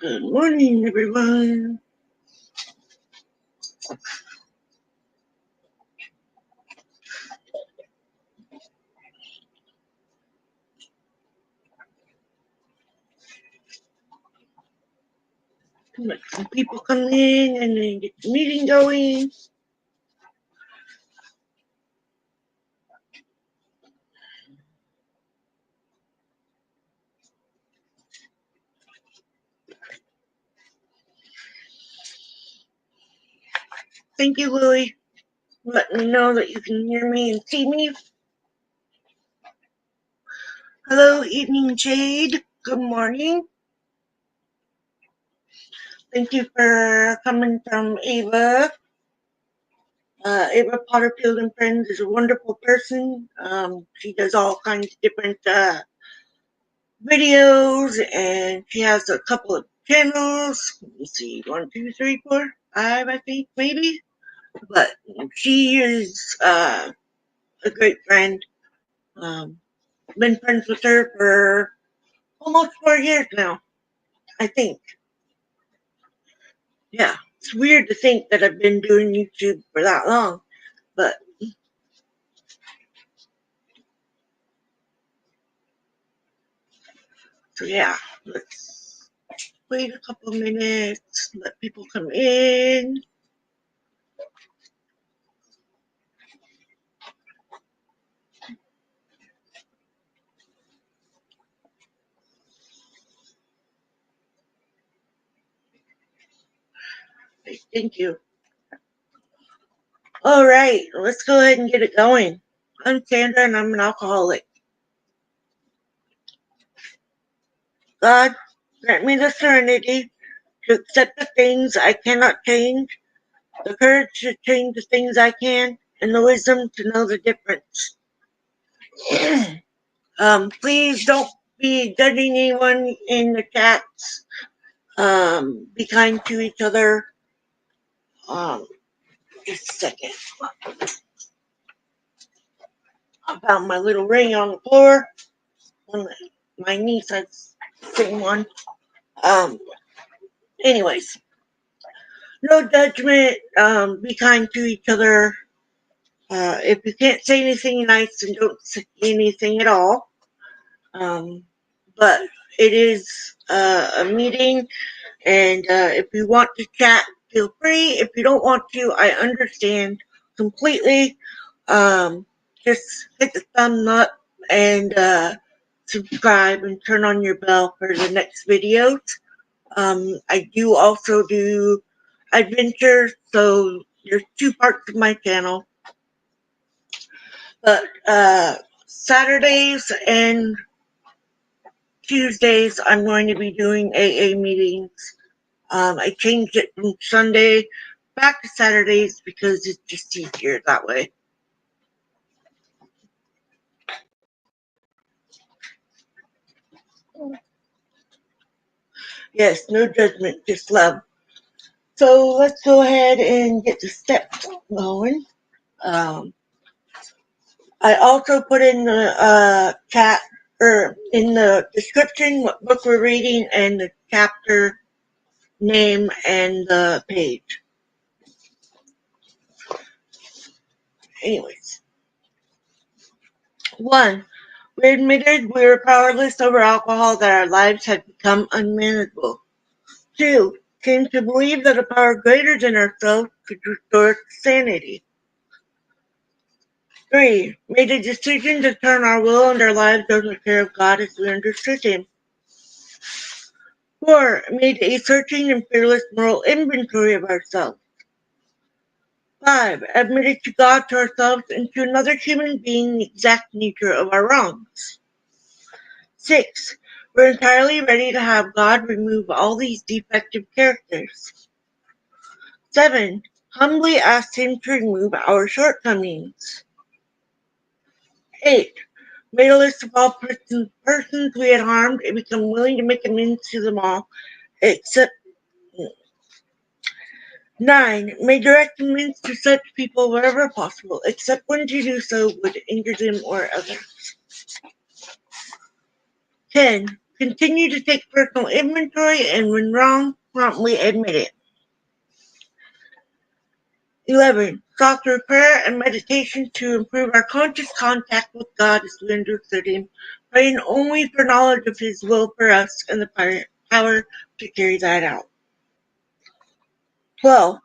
Good morning, everyone. Let some people come in and then get the meeting going. Thank you, Lily. Let me know that you can hear me and see me. Hello, Evening Jade. Good morning. Thank you for coming from Ava. Ava Potterfield and Friends is a wonderful person. She does all kinds of different videos, and she has a couple of channels. Let me see, 1, 2, 3, 4, 5, I think, maybe. But she is a great friend. Been friends with her for almost 4 years now, I think. Yeah, it's weird to think that I've been doing YouTube for that long, but so yeah, let's wait a couple minutes, let people come in. Thank you. All right, let's go ahead and get it going. I'm Sandra and I'm an alcoholic. God, grant me the serenity to accept the things I cannot change, the courage to change the things I can, and the wisdom to know the difference. Please don't be judging anyone in the chats. Be kind to each other. Just a second. I found my little ring on the floor. My niece has the same one. Anyways, no judgment. Be kind to each other. If you can't say anything nice, then don't say anything at all. But it is a meeting, and if you want to chat, feel free. If you don't want to, I understand completely. Just hit the thumb up and subscribe and turn on your bell for the next videos. I do also do adventures, so there's 2 parts of my channel. But Saturdays and Tuesdays, I'm going to be doing AA meetings. I changed it from Sunday back to Saturdays because it's just easier that way. Yes, no judgment, just love. So let's go ahead and get the steps going. I also put in the chat or in the description what book we're reading and the chapter name and the page. Anyways. 1. We admitted we were powerless over alcohol, that our lives had become unmanageable. 2. Came to believe that a power greater than ourselves could restore sanity. 3. Made a decision to turn our will and our lives over to the care of God as we understood Him. 4. Made a searching and fearless moral inventory of ourselves. 5. Admitted to God, to ourselves, and to another human being the exact nature of our wrongs. 6. We're entirely ready to have God remove all these defective characters. 7. Humbly asked Him to remove our shortcomings. 8. Made a list of all persons we had harmed and become willing to make amends to them all, except 9. Made direct amends to such people wherever possible, except when to do so would injure them or others. 10. Continue to take personal inventory, and when wrong, promptly admit it. 11. Sought through prayer and meditation to improve our conscious contact with God as we understood Him, praying only for knowledge of His will for us and the power to carry that out. 12.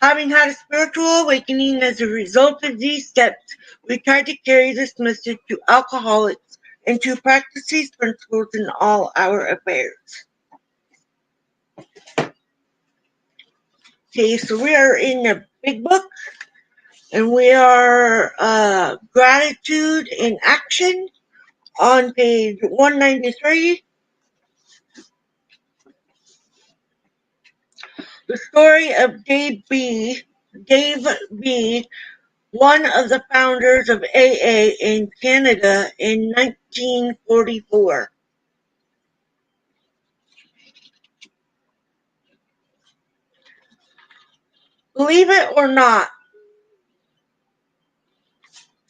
Having had a spiritual awakening as a result of these steps, we try to carry this message to alcoholics and to practice these principles in all our affairs. Okay, so we are in the big book, and we are Gratitude in Action on page 193. The story of Dave B., one of the founders of AA in Canada in 1944. Believe it or not,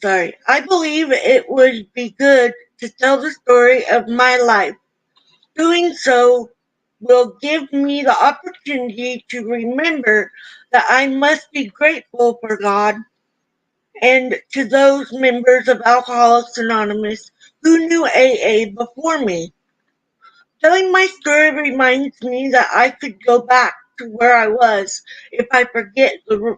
I believe it would be good to tell the story of my life. Doing so will give me the opportunity to remember that I must be grateful for God and to those members of Alcoholics Anonymous who knew AA before me. Telling my story reminds me that I could go back to where I was if I forget the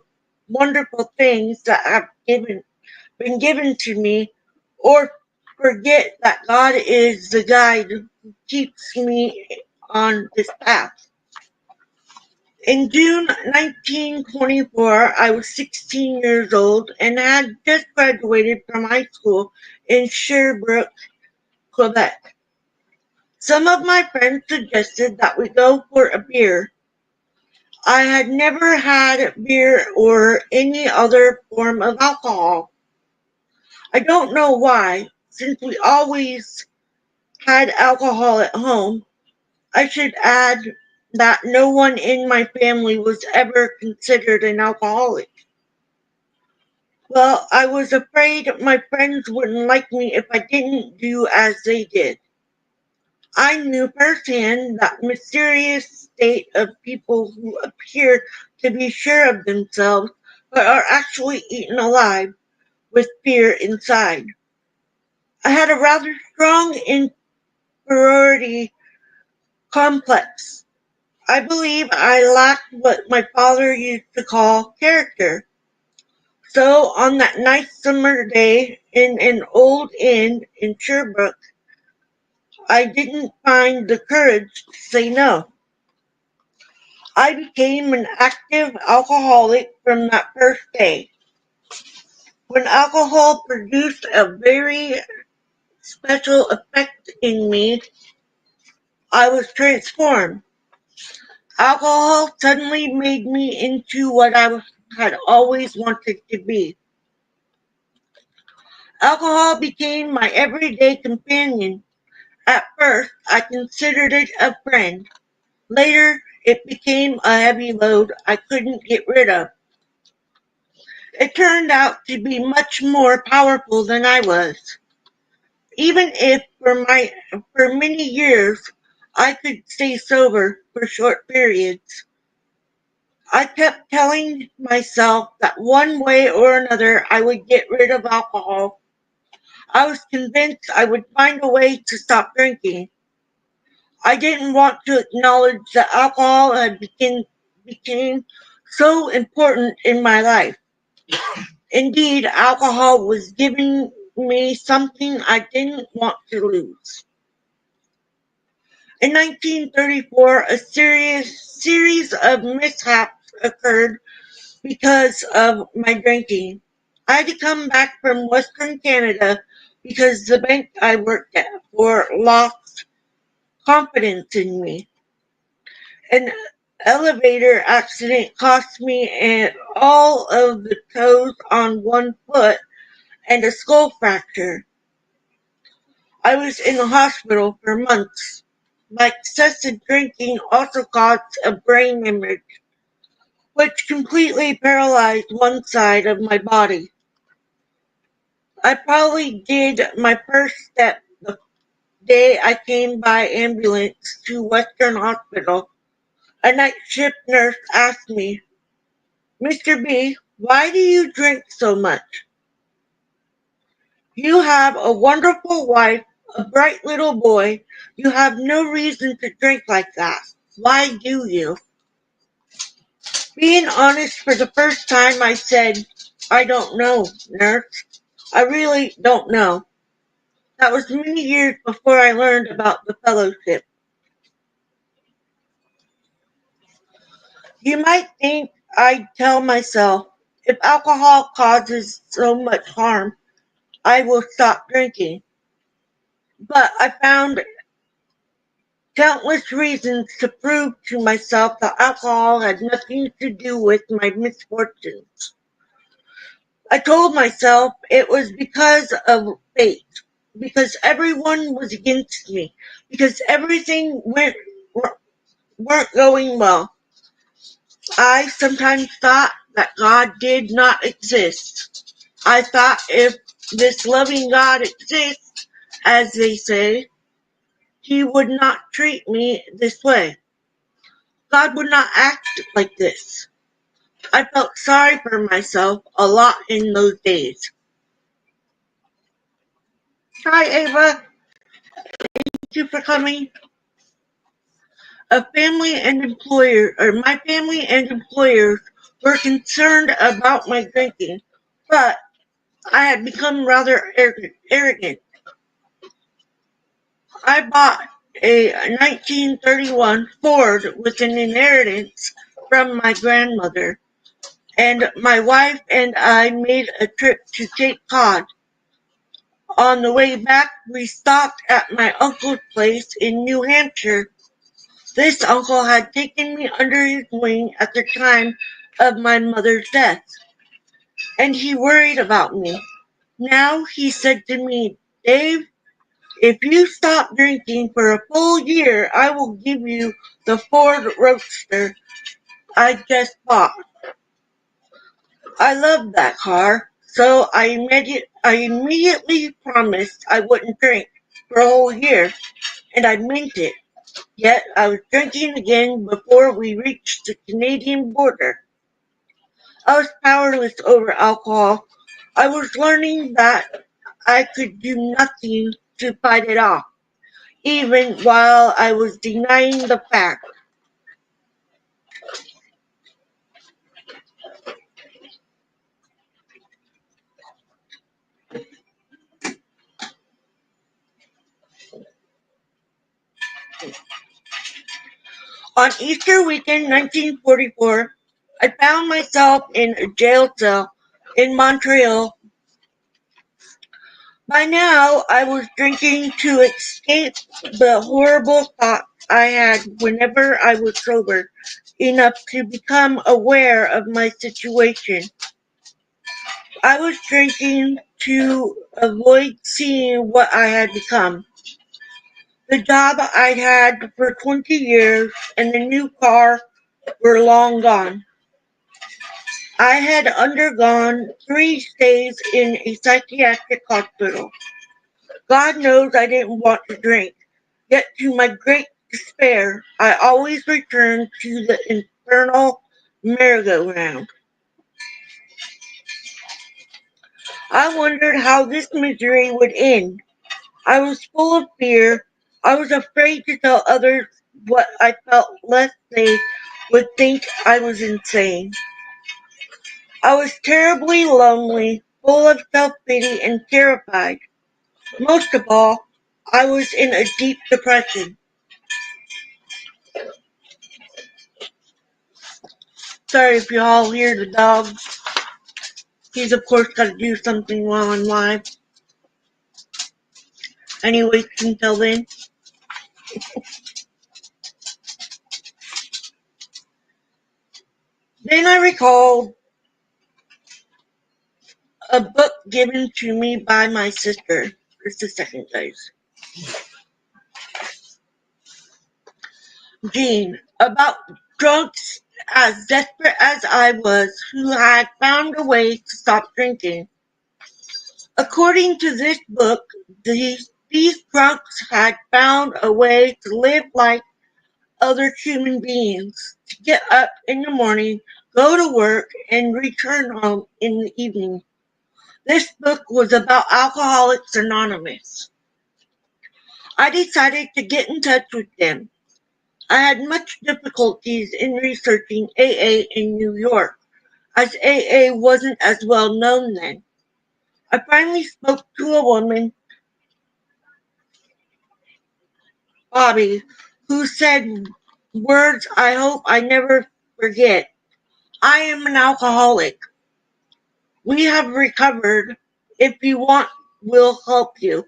wonderful things that have been given to me, or forget that God is the guide who keeps me on this path. In June 1924, I was 16 years old and had just graduated from high school in Sherbrooke, Quebec. Some of my friends suggested that we go for a beer. I had never had beer or any other form of alcohol. I don't know why, since we always had alcohol at home. I should add that no one in my family was ever considered an alcoholic. Well, I was afraid my friends wouldn't like me if I didn't do as they did. I knew firsthand that mysterious state of people who appear to be sure of themselves but are actually eaten alive with fear inside. I had a rather strong inferiority complex. I believe I lacked what my father used to call character. So on that nice summer day in an old inn in Sherbrooke, I didn't find the courage to say no. I became an active alcoholic from that first day. When alcohol produced a very special effect in me, I was transformed. Alcohol suddenly made me into what I had always wanted to be. Alcohol became my everyday companion. At first, I considered it a friend. Later, it became a heavy load I couldn't get rid of. It turned out to be much more powerful than I was. Even if for many years I could stay sober for short periods, I kept telling myself that one way or another I would get rid of alcohol. I was convinced I would find a way to stop drinking. I didn't want to acknowledge that alcohol had became so important in my life. Indeed, alcohol was giving me something I didn't want to lose. In 1934, a series of mishaps occurred because of my drinking. I had to come back from Western Canada because the bank I worked at for lost confidence in me. An elevator accident cost me all of the toes on one foot and a skull fracture. I was in the hospital for months. My excessive drinking also caused a brain hemorrhage, which completely paralyzed one side of my body. I probably did my first step day I came by ambulance to Western Hospital, a night shift nurse asked me, "Mr. B, why do you drink so much? You have a wonderful wife, a bright little boy. You have no reason to drink like that. Why do you?" Being honest for the first time, I said, "I don't know, nurse. I really don't know." That was many years before I learned about the fellowship. You might think I'd tell myself, if alcohol causes so much harm, I will stop drinking. But I found countless reasons to prove to myself that alcohol had nothing to do with my misfortunes. I told myself it was because of fate, because everyone was against me, because everything weren't going well. I sometimes thought that God did not exist. I thought if this loving God exists, as they say, he would not treat me this way. God would not act like this. I felt sorry for myself a lot in those days. Hi, Ava. Thank you for coming. My family and employers were concerned about my drinking, but I had become rather arrogant. I bought a 1931 Ford with an inheritance from my grandmother, and my wife and I made a trip to Cape Cod. On the way back, we stopped at my uncle's place in New Hampshire. This uncle had taken me under his wing at the time of my mother's death, and he worried about me. Now he said to me, "Dave, if you stop drinking for a full year, I will give you the Ford Roadster I just bought." I loved that car, so I immediately promised I wouldn't drink for a whole year, and I meant it. Yet I was drinking again before we reached the Canadian border. I was powerless over alcohol. I was learning that I could do nothing to fight it off, even while I was denying the fact. On Easter weekend 1944, I found myself in a jail cell in Montreal. By now, I was drinking to escape the horrible thoughts I had whenever I was sober enough to become aware of my situation. I was drinking to avoid seeing what I had become. The job I'd had for 20 years and the new car were long gone. I had undergone 3 stays in a psychiatric hospital. God knows I didn't want to drink, yet to my great despair, I always returned to the infernal merry-go-round. I wondered how this misery would end. I was full of fear. I was afraid to tell others what I felt lest they would think I was insane. I was terribly lonely, full of self-pity and terrified. Most of all, I was in a deep depression. Sorry if you all hear the dog. He's of course got to do something while I'm live. Anyways, until then. Then I recalled a book given to me by my sister. Just a second, guys. Jean, about drugs, as desperate as I was, who had found a way to stop drinking. According to this book, the these drunks had found a way to live like other human beings, to get up in the morning, go to work, and return home in the evening. This book was about Alcoholics Anonymous. I decided to get in touch with them. I had much difficulties in researching AA in New York, as AA wasn't as well known then. I finally spoke to a woman, Bobby, who said words I hope I never forget. I am an alcoholic. We have recovered. If you want, we'll help you.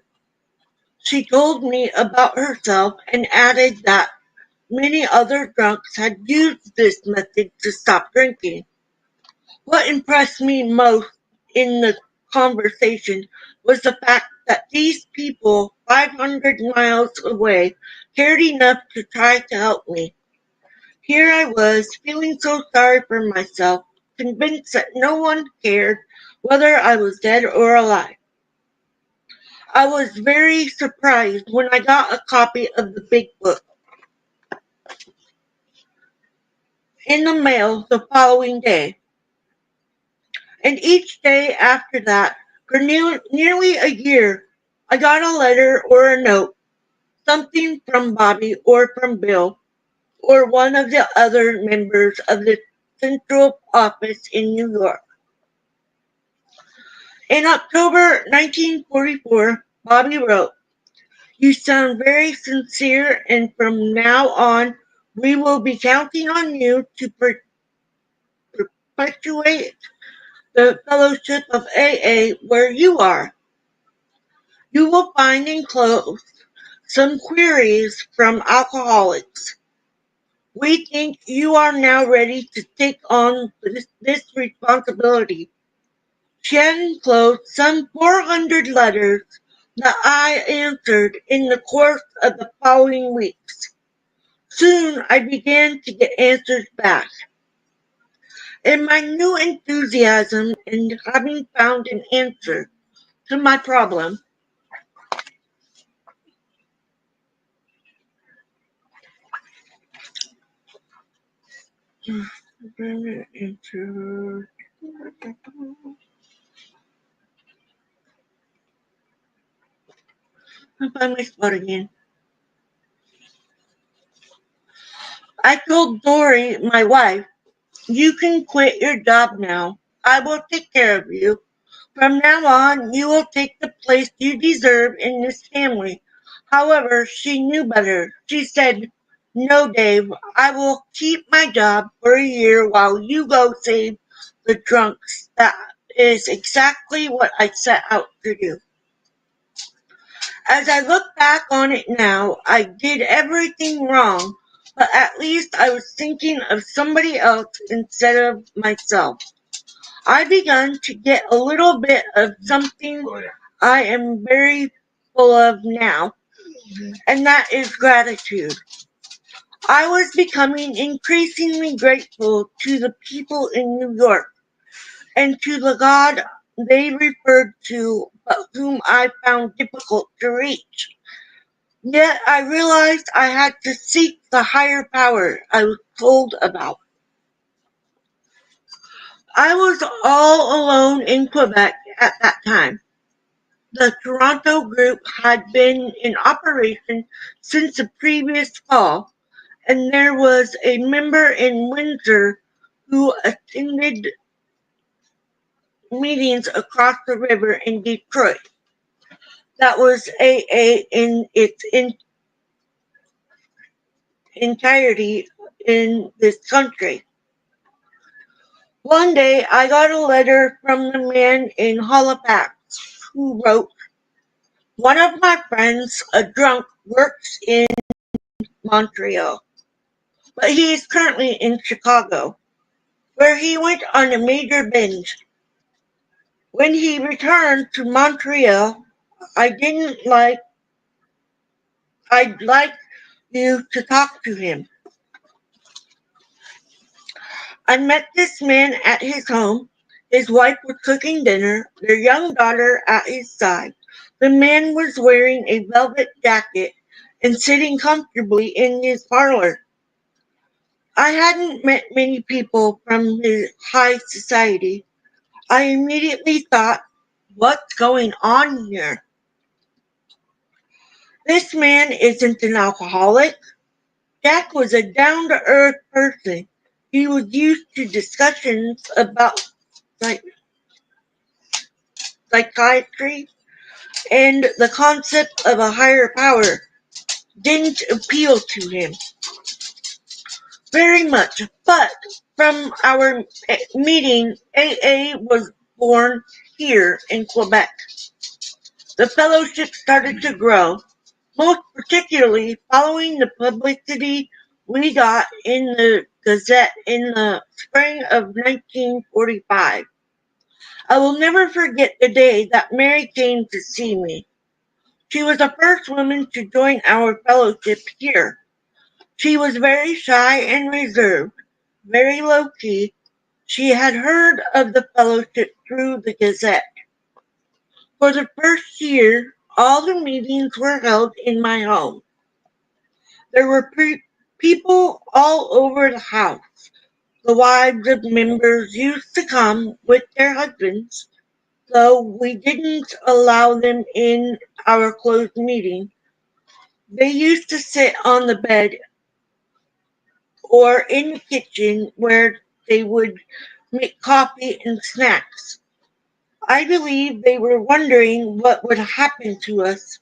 She told me about herself and added that many other drunks had used this method to stop drinking. What impressed me most in the conversation was the fact that these people 500 miles away cared enough to try to help me. Here I was, feeling so sorry for myself, convinced that no one cared whether I was dead or alive. I was very surprised when I got a copy of the big book in the mail the following day, and each day after that, for nearly a year, I got a letter or a note, something from Bobby or from Bill or one of the other members of the central office in New York. In October 1944, Bobby wrote, "You sound very sincere, and from now on we will be counting on you to perpetuate the fellowship of AA where you are. You will find enclosed some queries from alcoholics. We think you are now ready to take on this responsibility." She had enclosed some 400 letters that I answered in the course of the following weeks. Soon I began to get answers back. In my new enthusiasm in having found an answer to my problem, I find my spot again. I told Dory, my wife, "You can quit your job now. I will take care of you. From now on, you will take the place you deserve in this family." However, she knew better. She said, "No, Dave, I will keep my job for a year while you go save the drunks." That is exactly what I set out to do. As I look back on it now, I did everything wrong, but at least I was thinking of somebody else instead of myself. I began to get a little bit of something I am very full of now, and that is gratitude. I was becoming increasingly grateful to the people in New York and to the God they referred to, but whom I found difficult to reach. Yet I realized I had to seek the higher power I was told about. I was all alone in Quebec at that time. The Toronto group had been in operation since the previous fall, and there was a member in Windsor who attended meetings across the river in Detroit. That was AA in its entirety in this country. One day I got a letter from the man in Halifax who wrote, "One of my friends, a drunk, works in Montreal, but he is currently in Chicago, where he went on a major binge. When he returned to Montreal, I didn't like I'd like you to talk to him." I met this man at his home. His wife was cooking dinner, their young daughter at his side. The man was wearing a velvet jacket and sitting comfortably in his parlor. I hadn't met many people from his high society. I immediately thought, what's going on here? This man isn't an alcoholic. Jack was a down to earth person. He was used to discussions about psych- psychiatry, and the concept of a higher power didn't appeal to him very much. But from our meeting, AA was born here in Quebec. The fellowship started to grow, most particularly following the publicity we got in the Gazette in the spring of 1945. I will never forget the day that Mary came to see me. She was the first woman to join our fellowship here. She was very shy and reserved, very low-key. She had heard of the fellowship through the Gazette. For the first year, all the meetings were held in my home. There were people all over the house. The wives of members used to come with their husbands, though we didn't allow them in our closed meeting. They used to sit on the bed or in the kitchen where they would make coffee and snacks. I believe they were wondering what would happen to us,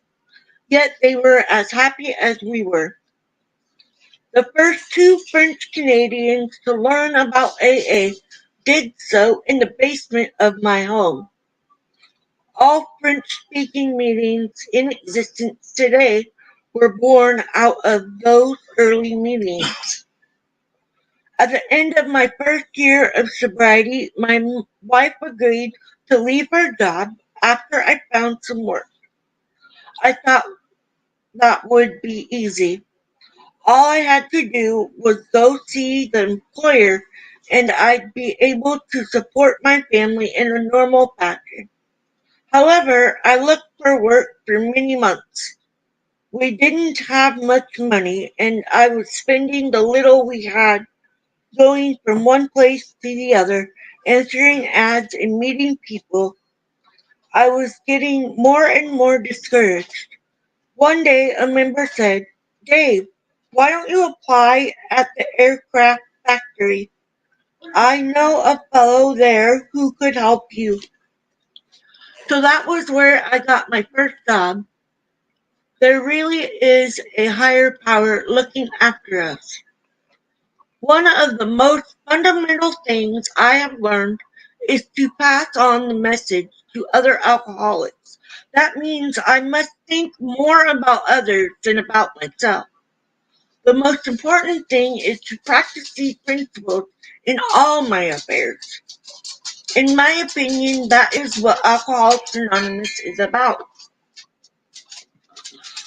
yet they were as happy as we were. The first two French Canadians to learn about AA did so in the basement of my home. All French-speaking meetings in existence today were born out of those early meetings. At the end of my first year of sobriety, my wife agreed to leave her job after I found some work. I thought that would be easy. All I had to do was go see the employer and I'd be able to support my family in a normal fashion. However, I looked for work for many months. We didn't have much money and I was spending the little we had going from one place to the other, answering ads and meeting people. I was getting more and more discouraged. One day a member said, "Dave, why don't you apply at the aircraft factory? I know a fellow there who could help you." So that was where I got my first job. There really is a higher power looking after us. One of the most fundamental things I have learned is to pass on the message to other alcoholics. That means I must think more about others than about myself. The most important thing is to practice these principles in all my affairs. In my opinion, that is what Alcoholics Anonymous is about.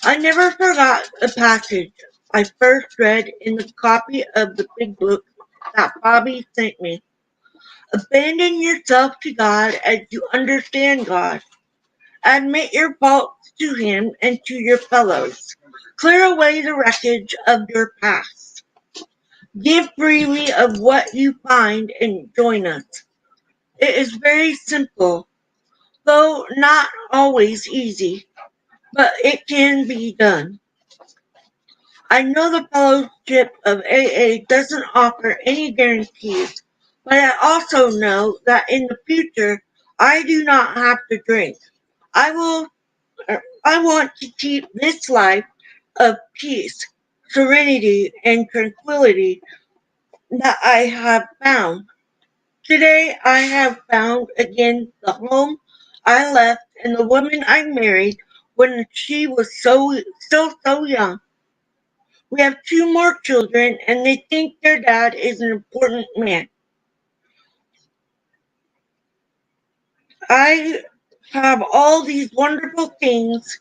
I never forgot a passage I first read in the copy of the big book that Bobby sent me. Abandon yourself to God as you understand God. Admit your faults to Him and to your fellows. Clear away the wreckage of your past. Give freely of what you find and join us. It is very simple, though not always easy, but it can be done. I know the fellowship of AA doesn't offer any guarantees, but I also know that in the future I do not have to drink. I will I want to keep this life of peace, serenity, and tranquility that I have found. Today I have found again the home I left and the woman I married when she was still so young. We have two more children and they think their dad is an important man. I have all these wonderful things,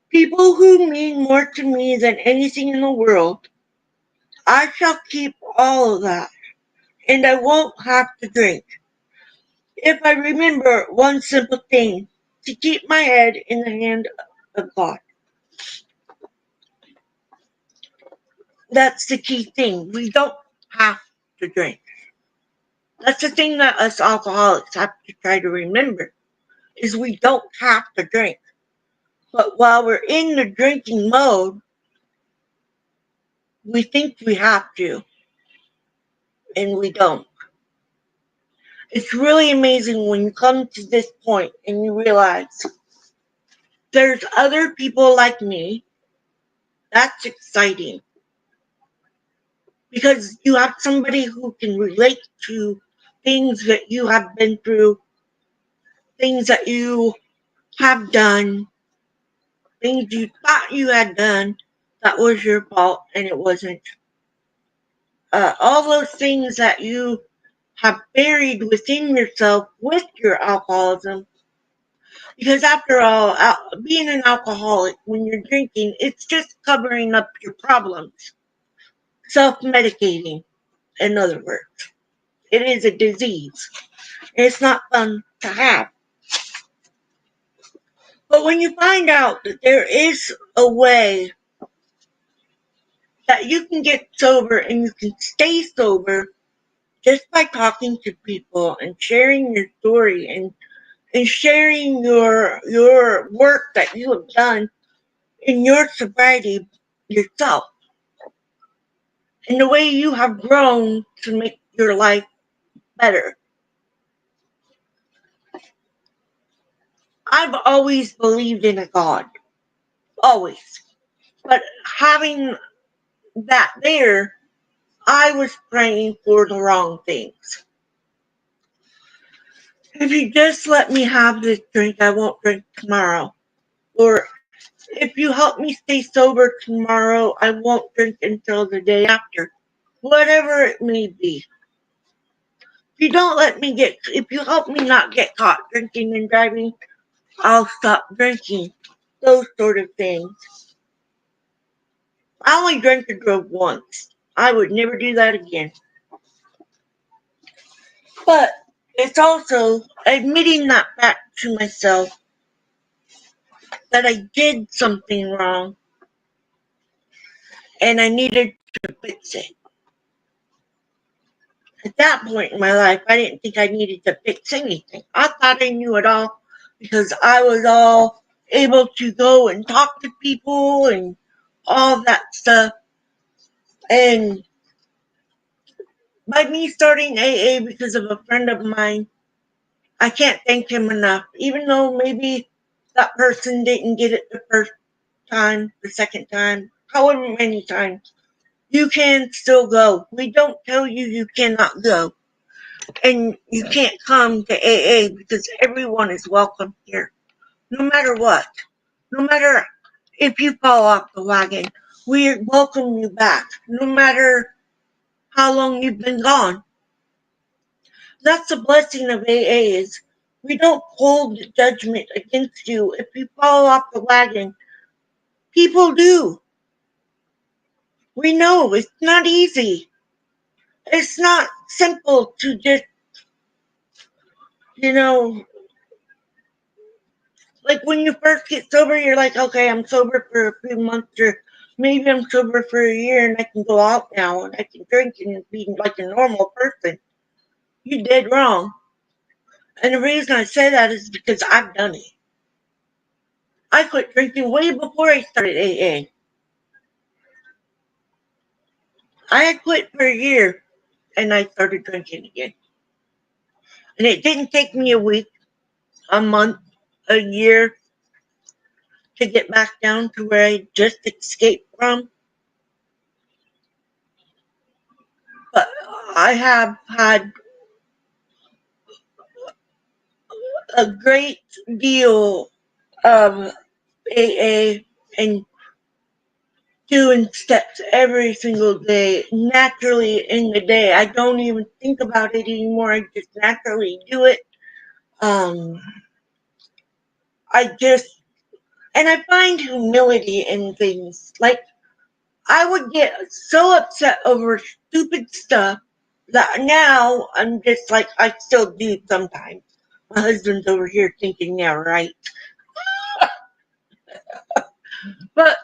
people who mean more to me than anything in the world. I shall keep all of that, and I won't have to drink. If I remember one simple thing, to keep my head in the hand of God. That's the key thing. We don't have to drink. That's the thing that us alcoholics have to try to remember, is we don't have to drink. But while we're in the drinking mode, we think we have to, and we don't. It's really amazing when you come to this point and you realize there's other people like me. That's exciting. Because you have somebody who can relate to things that you have been through, things that you have done, things you thought you had done that was your fault and it wasn't. All those things that you have buried within yourself with your alcoholism. Because after all, being an alcoholic, when you're drinking, it's just covering up your problems. Self-medicating, in other words. It is a disease. It's not fun to have. But when you find out that there is a way that you can get sober and you can stay sober just by talking to people and sharing your story and sharing your work that you have done in your sobriety yourself and the way you have grown to make your life better. I've always believed in a God. Always. But having that there, I was praying for the wrong things. If you just let me have this drink, I won't drink tomorrow. Or if you help me stay sober tomorrow, I won't drink until the day after. Whatever it may be. If you help me not get caught drinking and driving, I'll stop drinking. Those sort of things. I only drank and drove once. I would never do that again. But it's also admitting that back to myself that I did something wrong and I needed to fix it. At that point in my life, I didn't think I needed to fix anything. I thought I knew it all because I was all able to go and talk to people and all that stuff. And by me starting AA because of a friend of mine, I can't thank him enough. Even though maybe that person didn't get it the first time, the second time, however many times, you can still go. We don't tell you you cannot go. And you can't come to AA because everyone is welcome here. No matter what. No matter if you fall off the wagon, we welcome you back. No matter how long you've been gone. That's the blessing of AA is we don't hold judgment against you if you fall off the wagon. People do. We know it's not easy. It's not simple to just, you know, like when you first get sober, you're like, okay, I'm sober for a few months or maybe I'm sober for a year and I can go out now and I can drink and be like a normal person. You did wrong. And the reason I say that is because I've done it. I quit drinking way before I started AA. I had quit for a year and I started drinking again. And it didn't take me a week, a month, a year to get back down to where I just escaped from. But I have had a great deal of AA and doing steps every single day, naturally in the day. I don't even think about it anymore. I just naturally do it. Um, and I find humility in things. Like, I would get so upset over stupid stuff that now I'm just like, I still do sometimes. My husband's over here thinking, yeah, right. But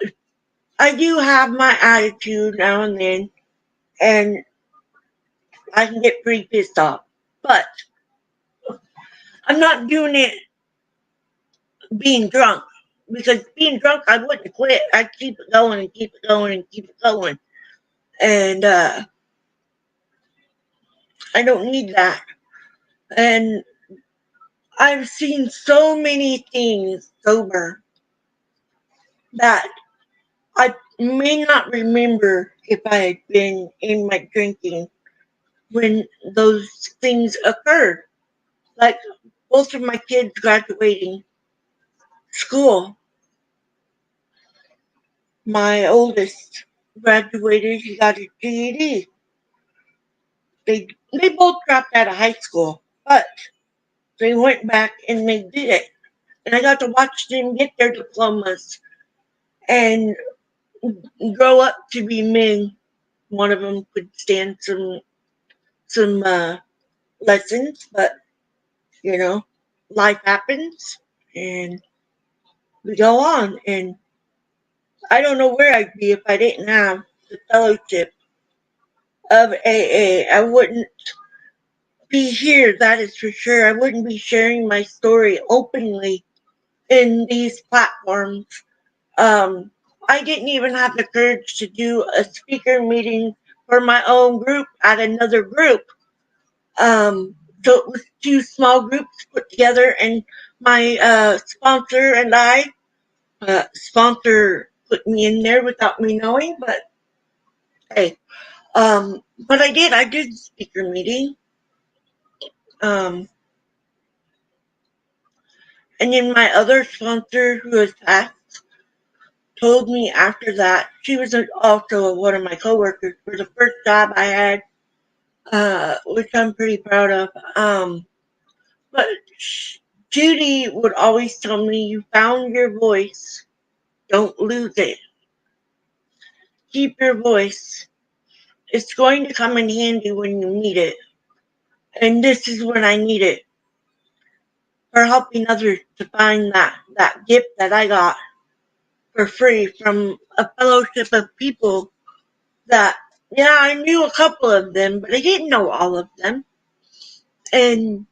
I do have my attitude now and then, and I can get pretty pissed off. But I'm not doing it being drunk, because being drunk, I wouldn't quit. I'd keep it going and keep it going and keep it going. And I don't need that. And I've seen so many things sober that I may not remember if I had been in my drinking when those things occurred. Like both of my kids graduating school. My oldest graduated, he got his GED. They both dropped out of high school, but they went back and they did it. And I got to watch them get their diplomas and grow up to be men. One of them could stand some lessons, but you know, life happens and we go on. And I don't know where I'd be if I didn't have the fellowship of AA. I wouldn't be here, that is for sure. I wouldn't be sharing my story openly in these platforms. Um, I didn't even have the courage to do a speaker meeting for my own group at another group. Um, so it was two small groups put together, and my sponsor and I, sponsor put me in there without me knowing, but hey, but I did the speaker meeting. Um, and then my other sponsor, who has passed, told me after that, she was also one of my coworkers for the first job I had, which I'm pretty proud of. But Judy would always tell me, "You found your voice. Don't lose it. Keep your voice. It's going to come in handy when you need it." And this is when I need it, for helping others to find that gift that I got for free from a fellowship of people that, yeah, I knew a couple of them, but I didn't know all of them. And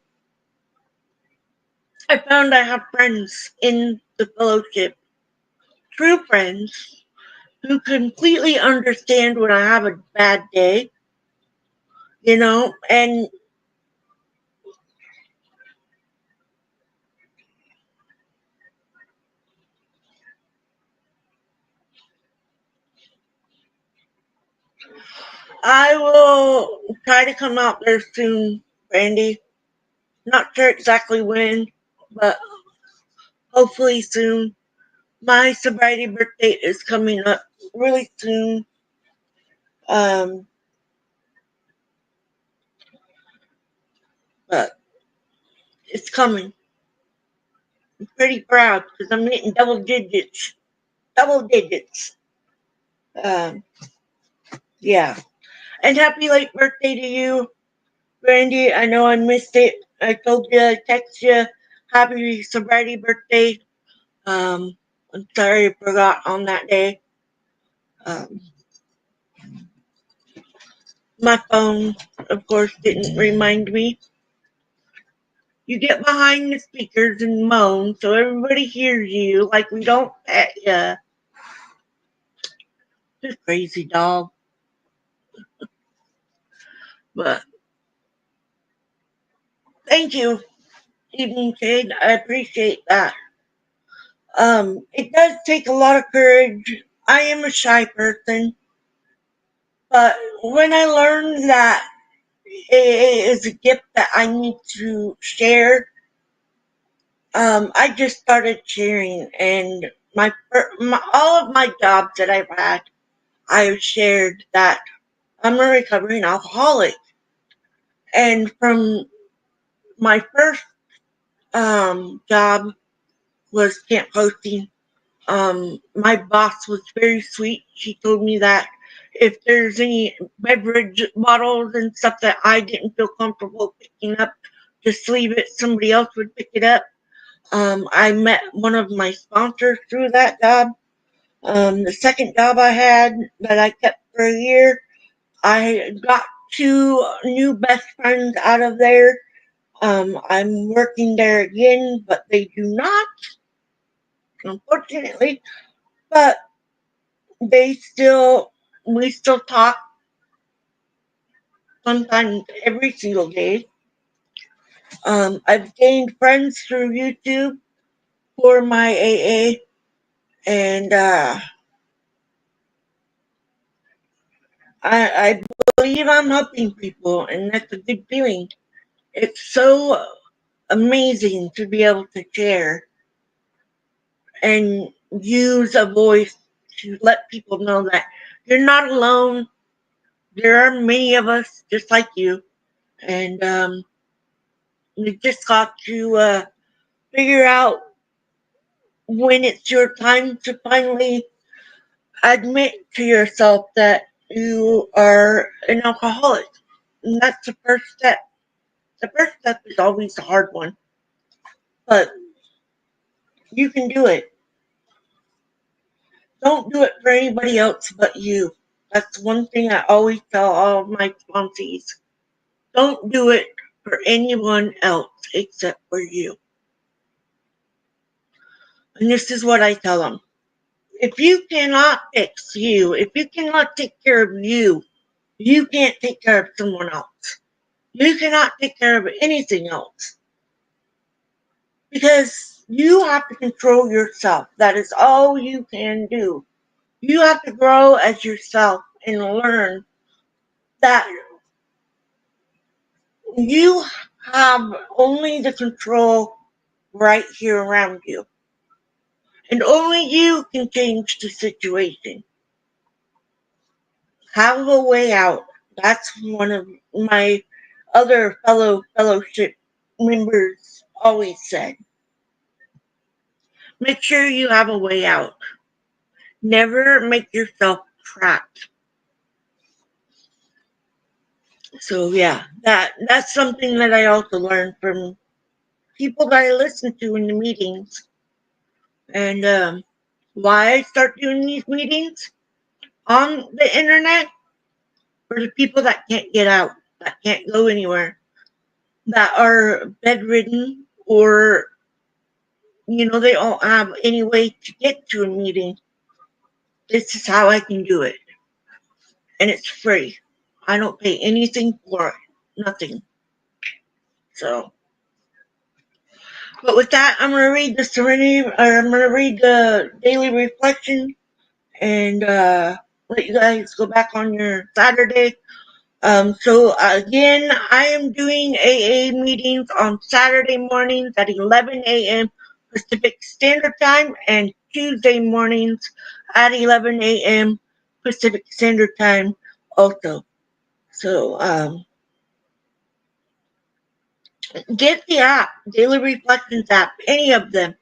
I found I have friends in the fellowship, true friends, who completely understand when I have a bad day, and I will try to come out there soon, Randy. Not sure exactly when, but hopefully soon. My sobriety birthday is coming up really soon. Um, but it's coming. I'm pretty proud because I'm hitting double digits. Double digits. Um, yeah. And happy late birthday to you, Randy. I know I missed it. I told you, I texted you, happy sobriety birthday. Um, I'm sorry I forgot on that day. Um, my phone, of course, didn't remind me. You get behind the speakers and moan so everybody hears you like we don't pet you. This crazy dog. But thank you, Evening Shade. I appreciate that. It does take a lot of courage. I am a shy person, but when I learned that it is a gift that I need to share, I just started sharing, and my all of my jobs that I've had, I've shared that I'm a recovering alcoholic, and from my first job was camp hosting. My boss was very sweet. She told me that if there's any beverage bottles and stuff that I didn't feel comfortable picking up, just leave it. Somebody else would pick it up. I met one of my sponsors through that job. The second job I had that I kept for a year, I got two new best friends out of there. I'm working there again, but they do not, unfortunately. But we still talk sometimes every single day. I've gained friends through YouTube for my AA, and I believe I'm helping people, and that's a good feeling. It's so amazing to be able to share and use a voice to let people know that you're not alone. There are many of us just like you, and you just got to figure out when it's your time to finally admit to yourself that you are an alcoholic. And that's the first step. The first step is always the hard one, but you can do it. Don't do it for anybody else but you. That's one thing I always tell all of my sponsees. Don't do it for anyone else except for you. And this is what I tell them. If you cannot fix you, if you cannot take care of you, you can't take care of someone else. You cannot take care of anything else. Because you have to control yourself. That is all you can do. You have to grow as yourself and learn that you have only the control right here around you. And only you can change the situation. Have a way out. That's one of my other fellowship members always said. Make sure you have a way out. Never make yourself trapped. So yeah, that's something that I also learned from people that I listen to in the meetings. And why I start doing these meetings on the internet for the people that can't get out, that can't go anywhere, that are bedridden, or they don't have any way to get to a meeting. This is how I can do it, and it's free. I don't pay anything for it, nothing. So, but with that, I'm gonna read the Serenity, or I'm gonna read the daily reflection, and let you guys go back on your Saturday. So again, I am doing AA meetings on Saturday mornings at 11 a.m. Pacific Standard Time and Tuesday mornings at 11 a.m. Pacific Standard Time also. So get the app, Daily Reflections app, any of them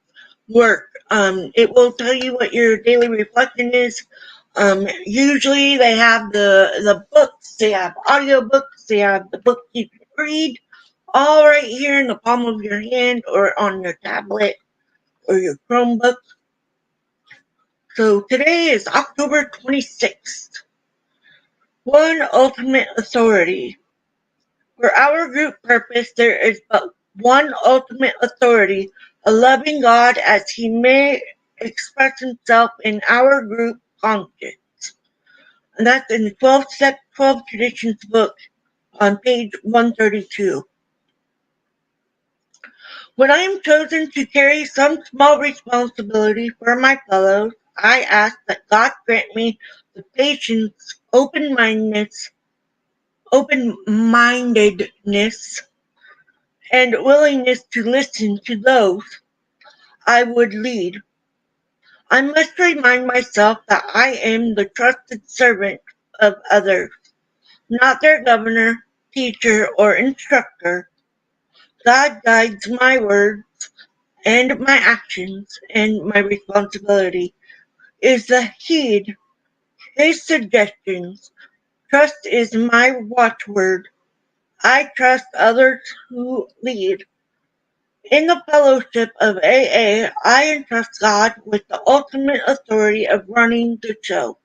work. It will tell you what your daily reflection is. Usually they have the books, they have audio books, they have the book you can read, all right here in the palm of your hand or on your tablet or your Chromebook. So today is October 26th. One ultimate authority. For our group purpose, there is but one ultimate authority, a loving God as he may express himself in our group conscience. And that's in the 12 Step 12 Traditions book on page 132. When I am chosen to carry some small responsibility for my fellows, I ask that God grant me the patience, open-mindedness, and willingness to listen to those I would lead. I must remind myself that I am the trusted servant of others, not their governor, teacher, or instructor. God guides my words and my actions, and my responsibility is to heed his suggestions. Trust is my watchword. I trust others who lead. In the fellowship of AA, I entrust God with the ultimate authority of running the show.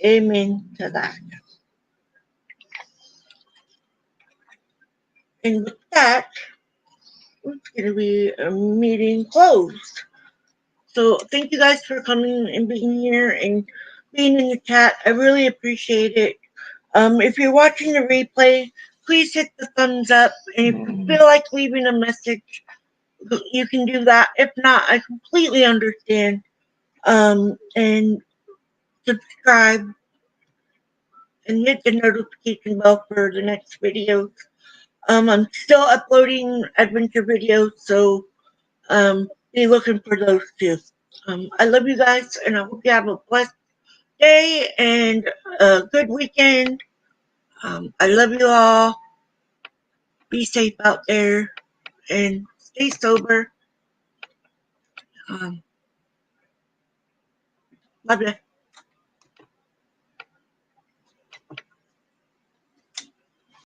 Amen to that. And with that, it's going to be a meeting closed. So thank you guys for coming and being here and being in the chat. I really appreciate it. If you're watching the replay, please hit the thumbs up. And if you feel like leaving a message, you can do that. If not, I completely understand. And subscribe and hit the notification bell for the next videos. I'm still uploading adventure videos, so be looking for those too. I love you guys, and I hope you have a blessed day and a good weekend. I love you all. Be safe out there and stay sober. Love you.